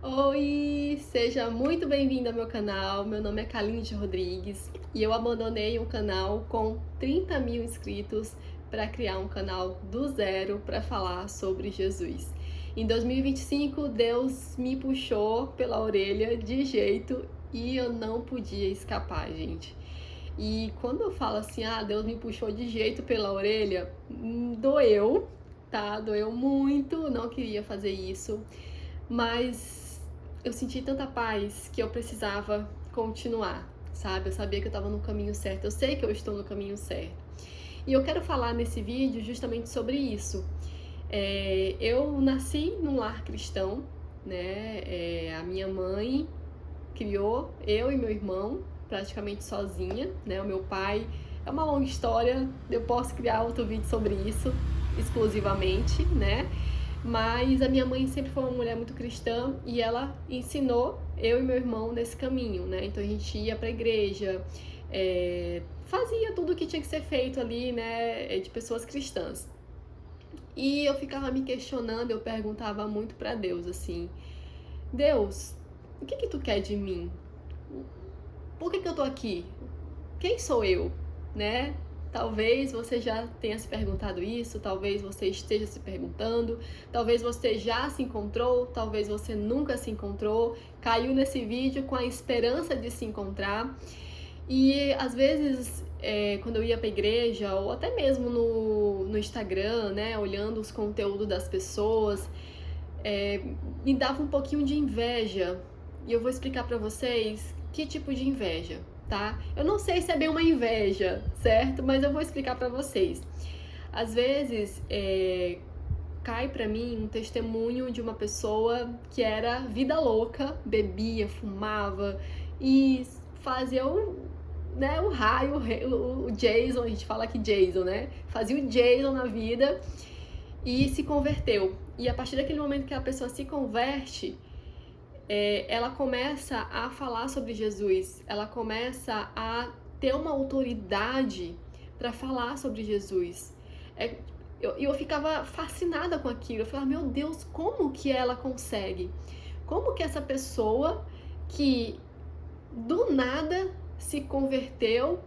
Oi, seja muito bem-vindo ao meu canal. Meu nome é Kalinde Rodrigues e eu abandonei um canal com 30 mil inscritos para criar um canal do zero para falar sobre Jesus. Em 2025, Deus me puxou pela orelha de jeito e eu não podia escapar, gente. E quando eu falo assim, Deus me puxou de jeito pela orelha, doeu, tá? Doeu muito, não queria fazer isso, mas eu senti tanta paz que eu precisava continuar, sabe? Eu sabia que eu estava no caminho certo, eu sei que eu estou no caminho certo. E eu quero falar nesse vídeo justamente sobre isso. Eu nasci num lar cristão, né? A minha mãe criou eu e meu irmão praticamente sozinha, né? O meu pai é uma longa história, eu posso criar outro vídeo sobre isso exclusivamente, né? Mas a minha mãe sempre foi uma mulher muito cristã e ela ensinou eu e meu irmão nesse caminho, né? Então a gente ia pra igreja, fazia tudo o que tinha que ser feito ali, né? De pessoas cristãs. E eu ficava me questionando, eu perguntava muito pra Deus, assim, Deus, o que tu quer de mim? Por que eu tô aqui? Quem sou eu, né? Talvez você já tenha se perguntado isso, talvez você esteja se perguntando, talvez você já se encontrou, talvez você nunca se encontrou, caiu nesse vídeo com a esperança de se encontrar. E às vezes, quando eu ia pra igreja, ou até mesmo no Instagram, né, olhando os conteúdos das pessoas, me dava um pouquinho de inveja. E eu vou explicar pra vocês que tipo de inveja, tá? Eu não sei se é bem uma inveja, certo? Mas eu vou explicar pra vocês. Às vezes, cai pra mim um testemunho de uma pessoa que era vida louca, bebia, fumava e fazia o raio, o Jason, a gente fala aqui Jason, né? Fazia o Jason na vida e se converteu. E a partir daquele momento que a pessoa se converte, ela começa a falar sobre Jesus, ela começa a ter uma autoridade para falar sobre Jesus. Eu ficava fascinada com aquilo, eu falava, meu Deus, como que ela consegue? Como que essa pessoa que do nada se converteu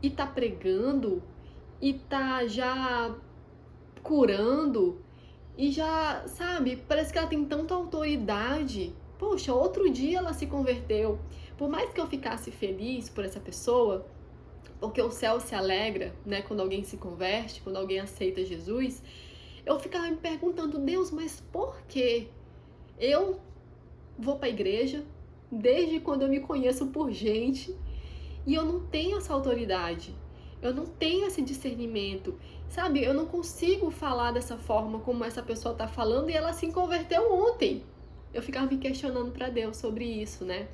e tá pregando e tá já curando e já, sabe, parece que ela tem tanta autoridade. Poxa, outro dia ela se converteu. Por mais que eu ficasse feliz por essa pessoa, porque o céu se alegra, né, quando alguém se converte, quando alguém aceita Jesus, eu ficava me perguntando, Deus, mas por que eu vou para a igreja desde quando eu me conheço por gente e eu não tenho essa autoridade? Eu não tenho esse discernimento, sabe? Eu não consigo falar dessa forma como essa pessoa tá falando e ela se converteu ontem. Eu ficava me questionando para Deus sobre isso, né?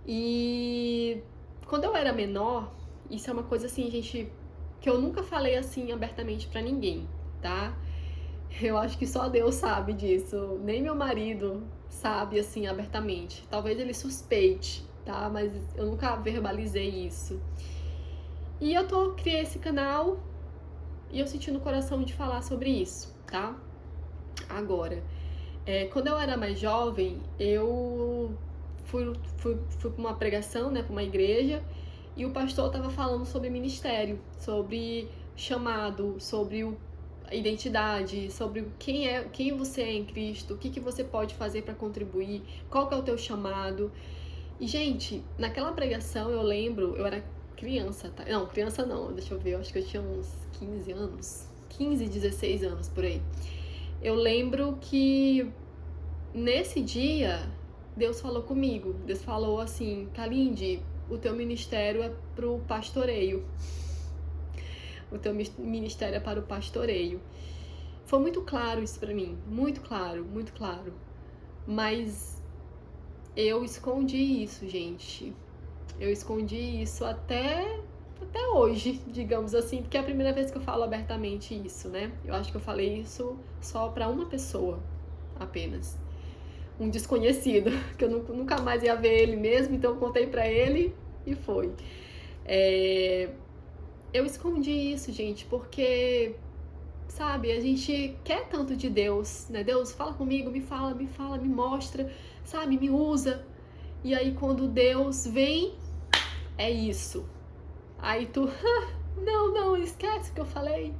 E quando eu era menor, isso é uma coisa assim, gente, que eu nunca falei assim abertamente para ninguém, tá? Eu acho que só Deus sabe disso. Nem meu marido sabe assim abertamente. Talvez ele suspeite, tá? Mas eu nunca verbalizei isso. E criei esse canal e eu senti no coração de falar sobre isso, tá? Agora, quando eu era mais jovem, eu fui pra uma pregação, né, pra uma igreja, e o pastor tava falando sobre ministério, sobre chamado, sobre a identidade, sobre quem você é em Cristo, o que você pode fazer para contribuir, qual que é o teu chamado. E, gente, naquela pregação eu lembro, eu era criança, tá? Não, criança não, deixa eu ver, eu acho que eu tinha uns 15 anos, 15, 16 anos por aí. Eu lembro que nesse dia Deus falou comigo, Deus falou assim, Kalinde, o teu ministério é pro pastoreio. O teu ministério é para o pastoreio. Foi muito claro isso pra mim, muito claro, muito claro. Mas eu escondi isso, gente. Eu escondi isso até hoje, digamos assim, porque é a primeira vez que eu falo abertamente isso, né? Eu acho que eu falei isso só pra uma pessoa, apenas. Um desconhecido, que eu nunca mais ia ver ele mesmo, então eu contei pra ele e foi. Eu escondi isso, gente, porque sabe? A gente quer tanto de Deus, né? Deus, fala comigo, me fala, me mostra, sabe? Me usa. E aí quando Deus vem, é isso. Aí tu, não, esquece o que eu falei.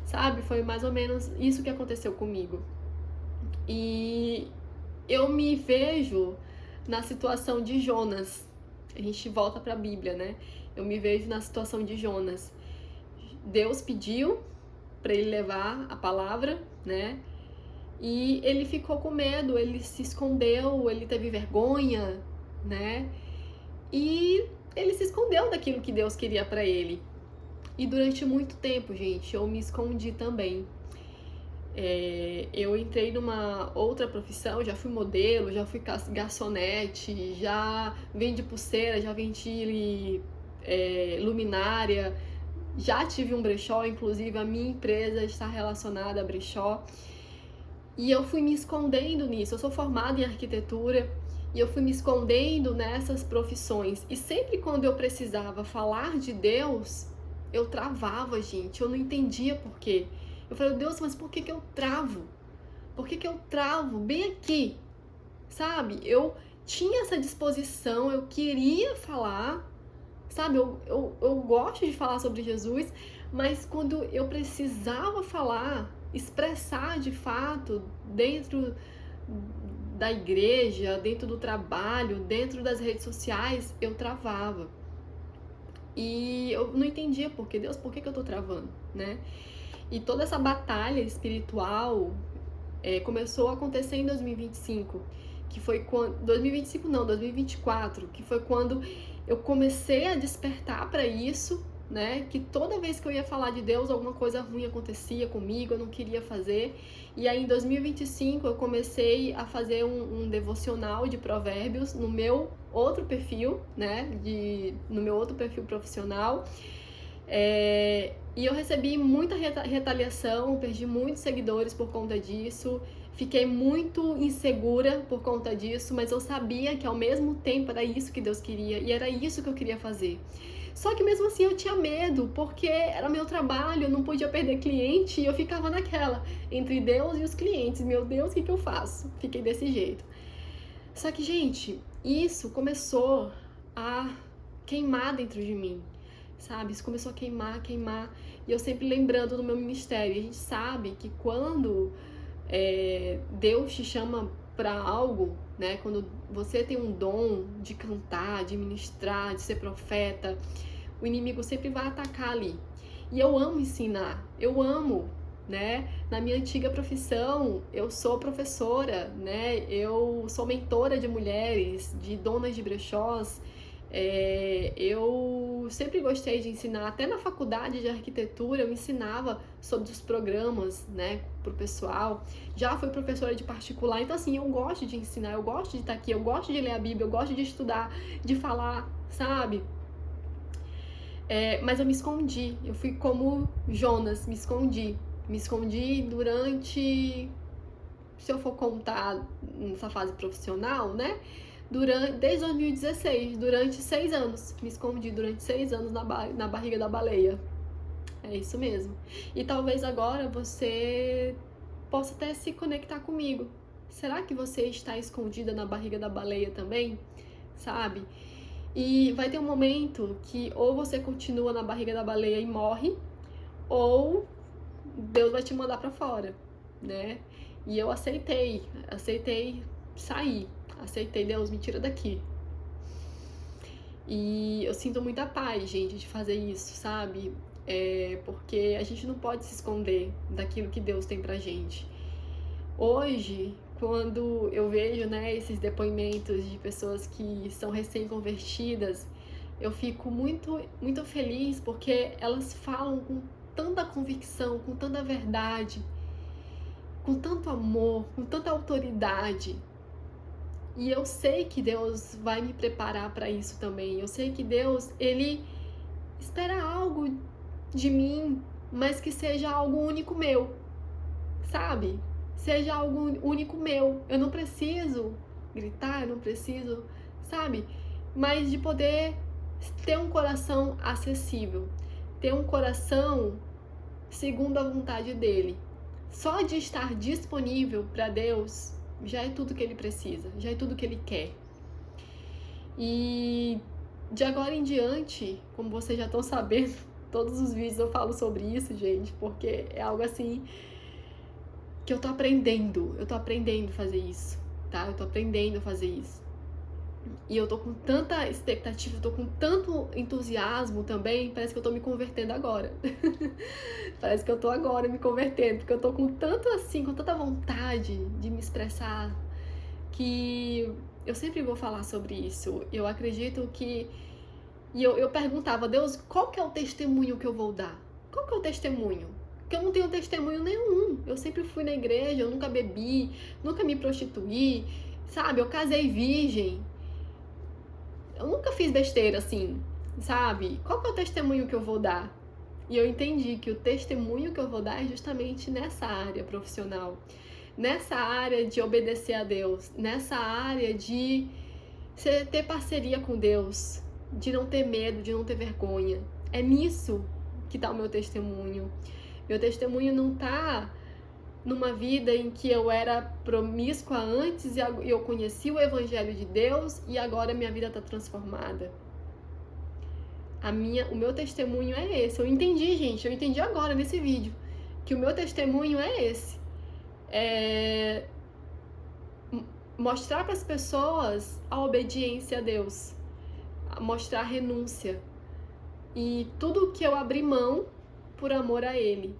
Sabe? Foi mais ou menos isso que aconteceu comigo. E eu me vejo na situação de Jonas. A gente volta para a Bíblia, né? Eu me vejo na situação de Jonas. Deus pediu para ele levar a palavra, né? E ele ficou com medo, ele se escondeu, ele teve vergonha, né? E ele se escondeu daquilo que Deus queria para ele. E durante muito tempo, gente, eu me escondi também. Eu entrei numa outra profissão, já fui modelo, já fui garçonete, já vendi pulseira, já vendi luminária, já tive um brechó, inclusive a minha empresa está relacionada a brechó. E eu fui me escondendo nisso. Eu sou formada em arquitetura e eu fui me escondendo nessas profissões. E sempre quando eu precisava falar de Deus, eu travava, gente. Eu não entendia por quê. Eu falei, Deus, mas por que eu travo? Por que eu travo bem aqui? Sabe? Eu tinha essa disposição, eu queria falar, sabe? Eu gosto de falar sobre Jesus, mas quando eu precisava falar, expressar de fato dentro da igreja, dentro do trabalho, dentro das redes sociais, eu travava. E eu não entendia por que, Deus, por que eu tô travando, né? E toda essa batalha espiritual começou a acontecer em 2025, que foi quando... 2025 não, 2024, que foi quando eu comecei a despertar para isso, né? Que toda vez que eu ia falar de Deus, alguma coisa ruim acontecia comigo, eu não queria fazer. E aí em 2025 eu comecei a fazer um devocional de provérbios no meu outro perfil, né? No meu outro perfil profissional. E eu recebi muita retaliação, perdi muitos seguidores por conta disso, fiquei muito insegura por conta disso, mas eu sabia que ao mesmo tempo era isso que Deus queria e era isso que eu queria fazer. Só que mesmo assim eu tinha medo, porque era meu trabalho, eu não podia perder cliente e eu ficava naquela, entre Deus e os clientes. Meu Deus, o que eu faço? Fiquei desse jeito. Só que, gente, isso começou a queimar dentro de mim, sabe? Isso começou a queimar. E eu sempre lembrando do meu ministério. A gente sabe que quando Deus te chama para algo, né? Quando você tem um dom de cantar, de ministrar, de ser profeta, o inimigo sempre vai atacar ali. E eu amo ensinar, eu amo, né? Na minha antiga profissão, eu sou professora, né? Eu sou mentora de mulheres, de donas de brechós. Eu sempre gostei de ensinar, até na faculdade de arquitetura eu ensinava sobre os programas, né, pro pessoal. Já fui professora de particular, então assim, eu gosto de ensinar, eu gosto de estar aqui, eu gosto de ler a Bíblia, eu gosto de estudar, de falar, sabe? Mas eu me escondi, eu fui como Jonas, me escondi durante, se eu for contar nessa fase profissional, né? Desde 2016, durante 6 anos. Me escondi durante 6 anos na barriga da baleia. É isso mesmo. E talvez agora você possa até se conectar comigo. Será que você está escondida na barriga da baleia também? Sabe? E vai ter um momento que ou você continua na barriga da baleia e morre, ou Deus vai te mandar pra fora, né? E eu aceitei sair. Aceitei, Deus, me tira daqui. E eu sinto muita paz, gente, de fazer isso, sabe? Porque a gente não pode se esconder daquilo que Deus tem pra gente. Hoje, quando eu vejo, né, esses depoimentos de pessoas que são recém-convertidas, eu fico muito, muito feliz porque elas falam com tanta convicção, com tanta verdade, com tanto amor, com tanta autoridade. E eu sei que Deus vai me preparar para isso também. Eu sei que Deus, Ele espera algo de mim, mas que seja algo único meu, sabe? Seja algo único meu. Eu não preciso gritar, eu não preciso, sabe? Mas de poder ter um coração acessível, ter um coração segundo a vontade dele. Só de estar disponível para Deus já é tudo que ele precisa, já é tudo que ele quer. E de agora em diante, como vocês já estão sabendo, todos os vídeos eu falo sobre isso, gente, porque é algo assim que eu tô aprendendo a fazer isso, tá? Eu tô aprendendo a fazer isso. E eu tô com tanta expectativa, eu tô com tanto entusiasmo também, parece que eu tô me convertendo agora. Parece que eu tô agora me convertendo, porque eu tô com tanto assim, com tanta vontade de me expressar, que eu sempre vou falar sobre isso. Eu acredito que... E eu perguntava, Deus, qual que é o testemunho que eu vou dar? Qual que é o testemunho? Porque eu não tenho testemunho nenhum. Eu sempre fui na igreja, eu nunca bebi, nunca me prostituí, sabe? Eu casei virgem. Eu nunca fiz besteira assim, sabe? Qual que é o testemunho que eu vou dar? E eu entendi que o testemunho que eu vou dar é justamente nessa área profissional, nessa área de obedecer a Deus, nessa área de ter parceria com Deus, de não ter medo, de não ter vergonha. É nisso que tá o meu testemunho. Meu testemunho não tá numa vida em que eu era promíscua antes e eu conheci o Evangelho de Deus e agora minha vida está transformada. O meu testemunho é esse. Eu entendi, gente, eu entendi agora nesse vídeo que o meu testemunho é esse. É mostrar para as pessoas a obediência a Deus, mostrar a renúncia e tudo que eu abri mão por amor a Ele.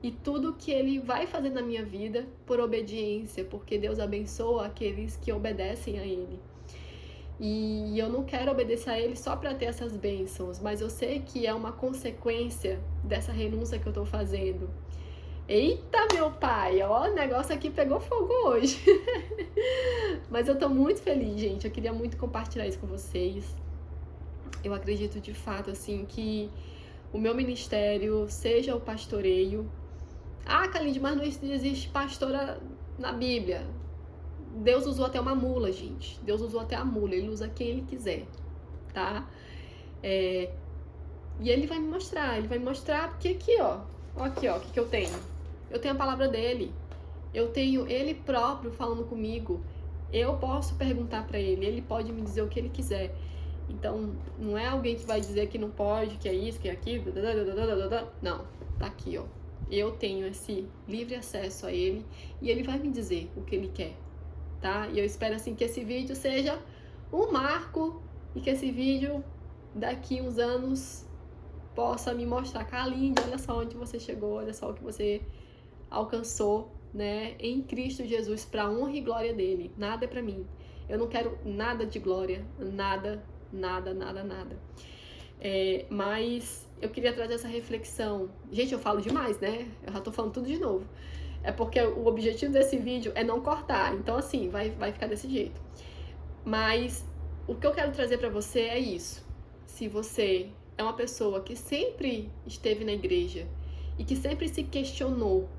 E tudo que Ele vai fazer na minha vida por obediência, porque Deus abençoa aqueles que obedecem a Ele. E eu não quero obedecer a Ele só para ter essas bênçãos, mas eu sei que é uma consequência dessa renúncia que eu tô fazendo. Eita, meu pai, ó, o negócio aqui pegou fogo hoje. Mas eu tô muito feliz, gente, eu queria muito compartilhar isso com vocês. Eu acredito de fato, assim, que o meu ministério seja o pastoreio. Ah, Kalinde, mas não existe pastora na Bíblia. Deus usou até uma mula, gente. Deus usou até a mula. Ele usa quem Ele quiser, tá? E Ele vai me mostrar porque aqui, ó. Aqui, ó, o que eu tenho? Eu tenho a palavra dEle. Eu tenho Ele próprio falando comigo. Eu posso perguntar pra Ele pode me dizer o que Ele quiser. Então, não é alguém que vai dizer que não pode, que é isso, que é aquilo. Não, tá aqui, ó. Eu tenho esse livre acesso a Ele e Ele vai me dizer o que Ele quer, tá? E eu espero, assim, que esse vídeo seja um marco e que esse vídeo, daqui uns anos, possa me mostrar, Kalinde, olha só onde você chegou, olha só o que você alcançou, né? Em Cristo Jesus, pra honra e glória dEle. Nada é pra mim. Eu não quero nada de glória, nada. Mas eu queria trazer essa reflexão. Gente, eu falo demais, né? Eu já tô falando tudo de novo. É porque o objetivo desse vídeo é não cortar. Então, assim, vai ficar desse jeito. Mas o que eu quero trazer pra você é isso. Se você é uma pessoa que sempre esteve na igreja e que sempre se questionou,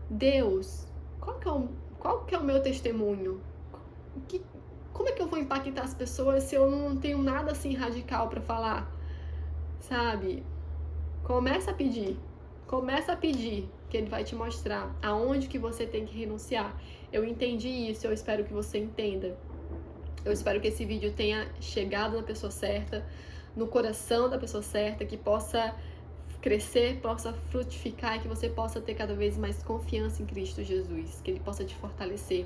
Deus, qual que é o meu testemunho? Como é que eu vou impactar as pessoas se eu não tenho nada assim radical pra falar? Sabe? Começa a pedir que Ele vai te mostrar aonde que você tem que renunciar. Eu entendi isso, eu espero que você entenda. Eu espero que esse vídeo tenha chegado na pessoa certa, no coração da pessoa certa, que possa crescer, possa frutificar e que você possa ter cada vez mais confiança em Cristo Jesus, que Ele possa te fortalecer.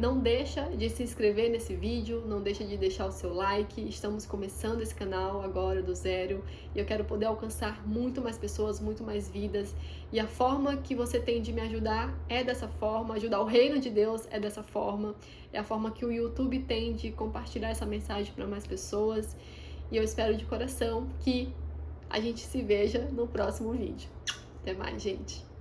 Não deixa de se inscrever nesse vídeo, não deixa de deixar o seu like. Estamos começando esse canal agora do zero e eu quero poder alcançar muito mais pessoas, muito mais vidas, e a forma que você tem de me ajudar é dessa forma, ajudar o reino de Deus é dessa forma, é a forma que o YouTube tem de compartilhar essa mensagem para mais pessoas, e eu espero de coração que a gente se veja no próximo vídeo. Até mais, gente!